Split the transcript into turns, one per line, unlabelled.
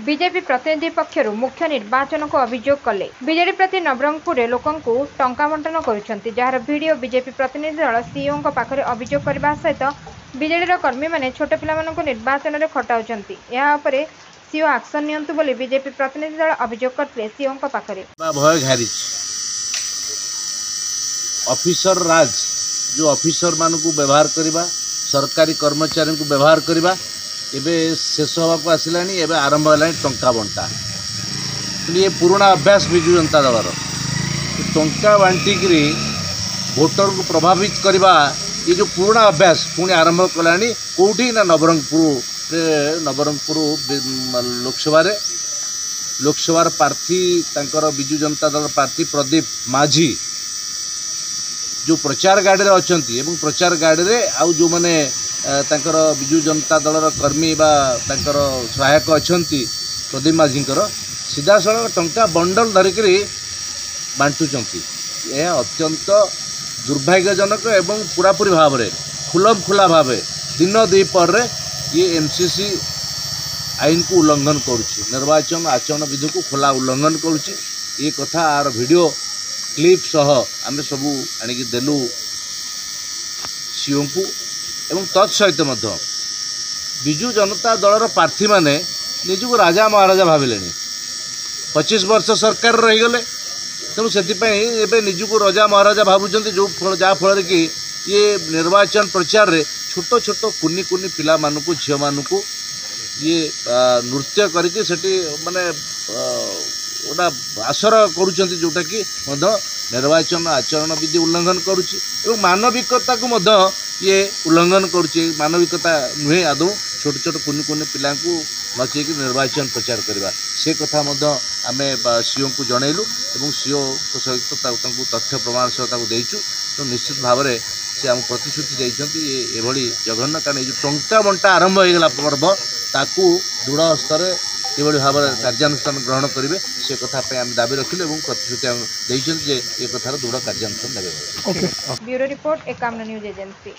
BJP प्रतिनिधि पक्षर मुख्य निर्वाचन को अभियोग कले बीजेडी प्रति नवरंगपुर लोकंकु टंका बंटन करुछंती जार वीडियो बीजेपी प्रतिनिधि दल सीओ पाखरे अभियोग करने सहित बीजेडी कर्मी माने छोट पिलामानंकु निर्वाचन में खटाउछंती या उपरे सीओ एक्शन नियंतु बोली बीजेपी प्रतिनिधि दल अभियोग करते सीओ पाखरे
भय घारी ऑफिसर राज जो ऑफिसर मानक व्यवहार करवा सरकारी कर्मचारी को व्यवहार करवा एबे शेष होगा आसला एवं आरंभ है टंका बंटा ये पुराना अभ्यास विजु जनता दलर टंका बांटिकी भोटर को प्रभावित करवा ये जो पुराना अभ्यास पुणी आरंभ कला कौटी ना नवरंगपुर लोकसभा प्रार्थी विजु जनता दल प्रार्थी प्रदीप माझी जो प्रचार गाड़ी रे अछंती एवं प्रचार गाड़ी रे आउ जो माने तांकर विजु जनता दलर कर्मी बा तांकर सहायक अछंती प्रदीप माझींकर सीधा सड़क टंका बंडल धरिकी बांटुचंती यह अत्यंत दुर्भाग्यजनक एवं पूरापूरी भाव में खुलम खुला भाव दिन द्विपर ये एमसीसी आईन को उल्लंघन करुच्ची निर्वाचन आचरण विधि को खुला उल्लंघन करुच्ची ये कथा आर वीडियो क्लिप सह आम सबू आणिकी देलु सीओ को एवं तत्सहित विजु जनता दलर प्रार्थी माने निजको राजा महाराजा भाविले 25 वर्ष सरकार रहीगले तेणु से निजको राजा महाराजा भावुं जो जहाँफल कि ये निर्वाचन प्रचार रे छोट छोट कुनी कुनी पिला मानू झील मानू ये नृत्य करके माने गोटा आसर करुँच जोटा कि निर्वाचन आचरण विधि उल्लंघन करुच्ची एवं मानविकता को ये उल्लंघन करुच्ची मानविकता नुहे आदौ छोट छोट कुनी कुनी पिला नचेक निर्वाचन प्रचार करवा से कथा आम सीओ को जनइलु और सीओ सहित तथ्य प्रमाण सहित देचु तो निश्चित भाव में से आम प्रतिश्रुति देते ये जघन्य कारण जो टंका बंटा आरंभ होगा पर्व ताकू दृढ़ हस्तर किभଳି भाव कार्यानुष्ठान ग्रहण करेंगे से कथा आम दाबी रखिले और प्रतिश्रुति देते ये कथार दृढ़ कार्यानुष्ठान नेबे।
Bureau report Ekamra news agency.